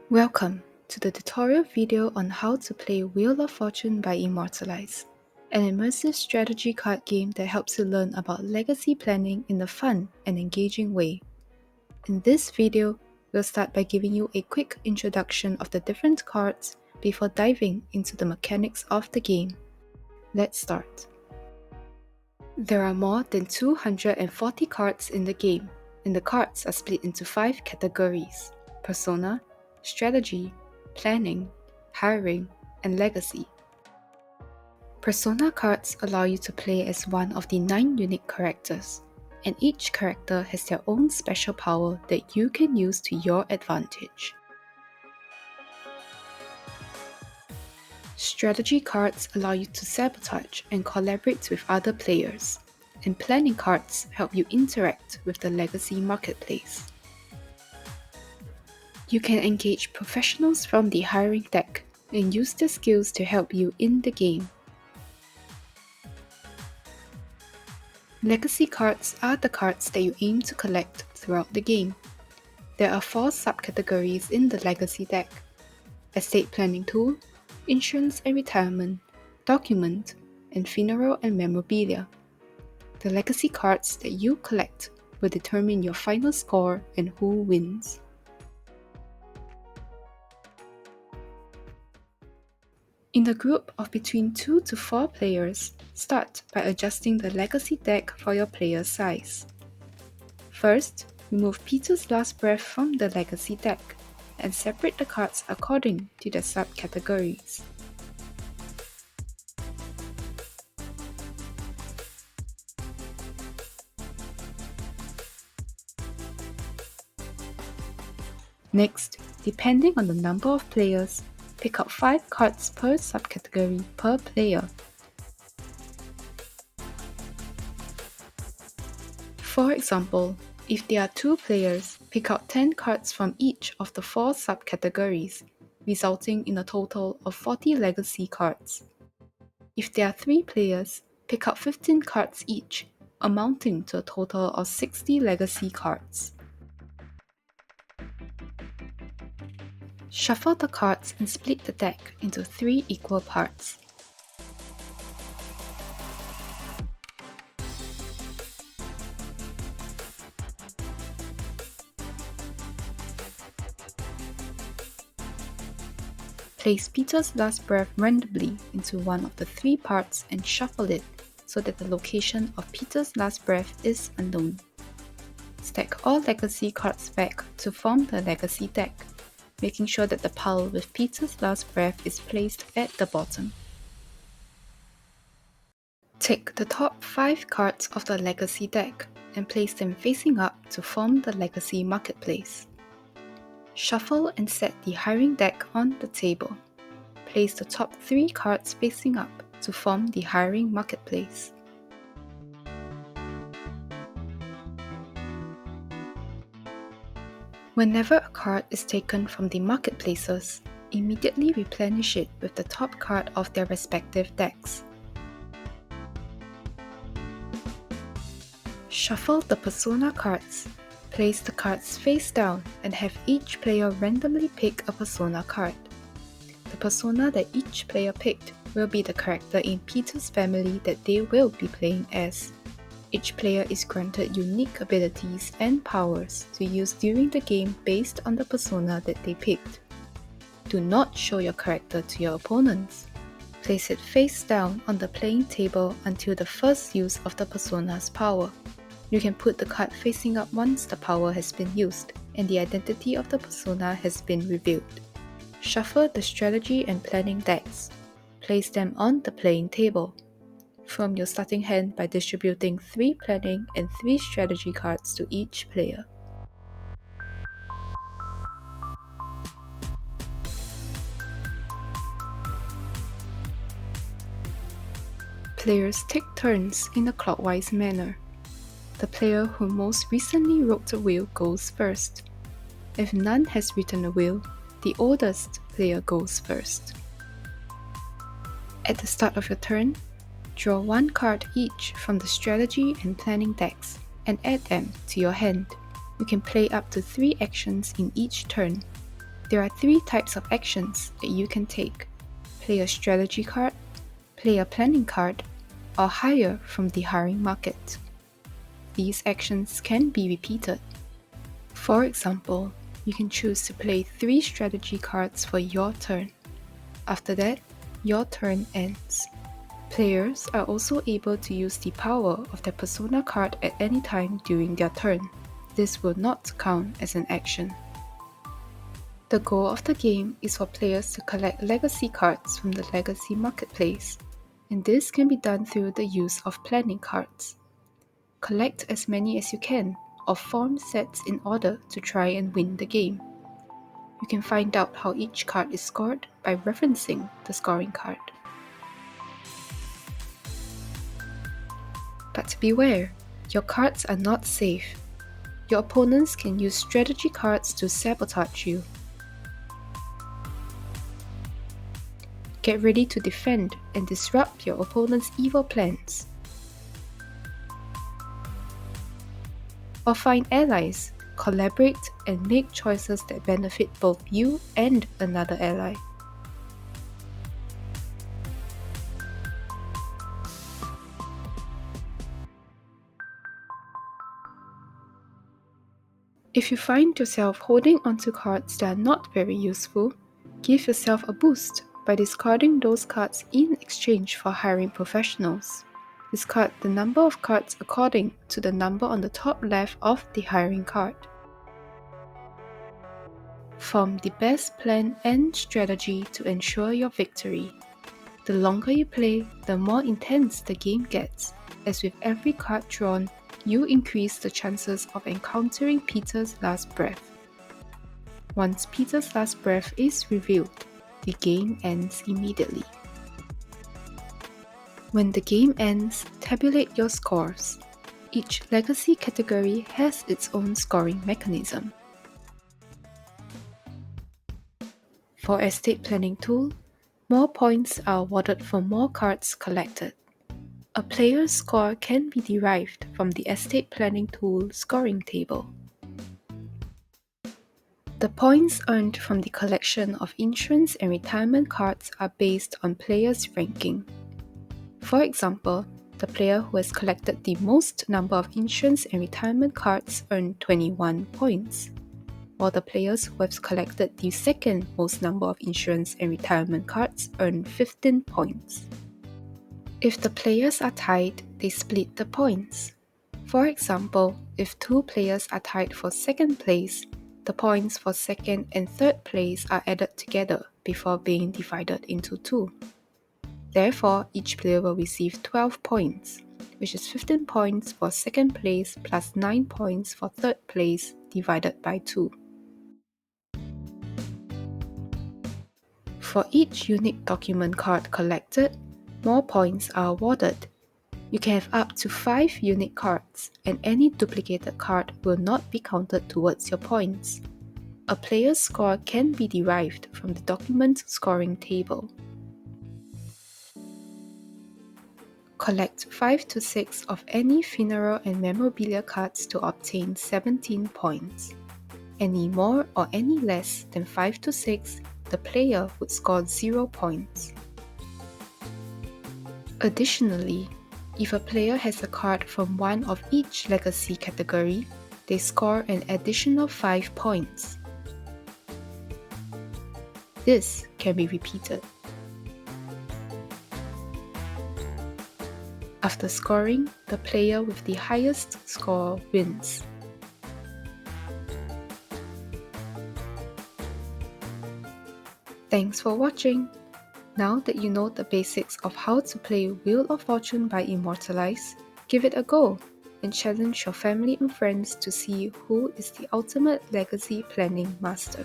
Welcome to the tutorial video on how to play Wheel of Fortune by Immortalize, an immersive strategy card game that helps you learn about legacy planning in a fun and engaging way. In this video, we'll start by giving you a quick introduction of the different cards before diving into the mechanics of the game. Let's start. There are more than 240 cards in the game, and the cards are split into 5 categories: Persona, Strategy, Planning, Hiring, and Legacy. Persona cards allow you to play as one of the 9 unique characters, and each character has their own special power that you can use to your advantage. Strategy cards allow you to sabotage and collaborate with other players, and planning cards help you interact with the Legacy marketplace. You can engage professionals from the hiring deck and use their skills to help you in the game. Legacy cards are the cards that you aim to collect throughout the game. There are 4 subcategories in the Legacy deck: Estate Planning Tool, Insurance and Retirement, Document, and Funeral and Memorabilia. The Legacy cards that you collect will determine your final score and who wins. In a group of between 2 to 4 players, start by adjusting the Legacy deck for your player size. First, remove Peter's Last Breath from the Legacy deck and separate the cards according to their subcategories. Next, depending on the number of players, pick out 5 cards per subcategory per player. For example, if there are 2 players, pick out 10 cards from each of the 4 subcategories, resulting in a total of 40 Legacy cards. If there are 3 players, pick out 15 cards each, amounting to a total of 60 Legacy cards. Shuffle the cards and split the deck into 3 equal parts. Place Peter's Last Breath randomly into one of the 3 parts and shuffle it so that the location of Peter's Last Breath is unknown. Stack all Legacy cards back to form the Legacy deck, making sure that the pile with Peter's Last Breath is placed at the bottom. Take the top 5 cards of the Legacy deck and place them facing up to form the Legacy marketplace. Shuffle and set the hiring deck on the table. Place the top 3 cards facing up to form the hiring marketplace. Whenever a card is taken from the marketplaces, immediately replenish it with the top card of their respective decks. Shuffle the Persona cards. Place the cards face down and have each player randomly pick a Persona card. The Persona that each player picked will be the character in Peter's family that they will be playing as. Each player is granted unique abilities and powers to use during the game based on the persona that they picked. Do not show your character to your opponents. Place it face down on the playing table until the first use of the persona's power. You can put the card facing up once the power has been used and the identity of the persona has been revealed. Shuffle the strategy and planning decks. Place them on the playing table. From your starting hand by distributing 3 planning and 3 strategy cards to each player. Players take turns in a clockwise manner. The player who most recently wrote a will goes first. If none has written a will, the oldest player goes first. At the start of your turn, draw 1 card each from the strategy and planning decks and add them to your hand. You can play up to 3 actions in each turn. There are 3 types of actions that you can take: play a strategy card, play a planning card, or hire from the hiring market. These actions can be repeated. For example, you can choose to play 3 strategy cards for your turn. After that, your turn ends. Players are also able to use the power of their persona card at any time during their turn. This will not count as an action. The goal of the game is for players to collect legacy cards from the legacy marketplace, and this can be done through the use of planning cards. Collect as many as you can, or form sets in order to try and win the game. You can find out how each card is scored by referencing the scoring card. But beware, your cards are not safe. Your opponents can use strategy cards to sabotage you. Get ready to defend and disrupt your opponent's evil plans. Or find allies, collaborate, and make choices that benefit both you and another ally. If you find yourself holding onto cards that are not very useful, give yourself a boost by discarding those cards in exchange for hiring professionals. Discard the number of cards according to the number on the top left of the hiring card. Form the best plan and strategy to ensure your victory. The longer you play, the more intense the game gets, as with every card drawn, you increase the chances of encountering Peter's last breath. Once Peter's last breath is revealed, the game ends immediately. When the game ends, tabulate your scores. Each legacy category has its own scoring mechanism. For Estate Planning Tool, more points are awarded for more cards collected. A player's score can be derived from the Estate Planning Tool scoring table. The points earned from the collection of insurance and retirement cards are based on players' ranking. For example, the player who has collected the most number of insurance and retirement cards earned 21 points, while the players who have collected the second most number of insurance and retirement cards earned 15 points. If the players are tied, they split the points. For example, if 2 players are tied for second place, the points for second and third place are added together before being divided into 2. Therefore, each player will receive 12 points, which is 15 points for second place plus 9 points for third place divided by 2. For each unique document card collected, more points are awarded. You can have up to 5 unique cards, and any duplicated card will not be counted towards your points. A player's score can be derived from the document scoring table. Collect 5 to 6 of any funeral and memorabilia cards to obtain 17 points. Any more or any less than 5 to 6, the player would score 0 points. Additionally, if a player has a card from one of each legacy category, they score an additional 5 points. This can be repeated. After scoring, the player with the highest score wins. Thanks for watching! Now that you know the basics of how to play Wheel of Fortune by Immortalize, give it a go and challenge your family and friends to see who is the ultimate legacy planning master.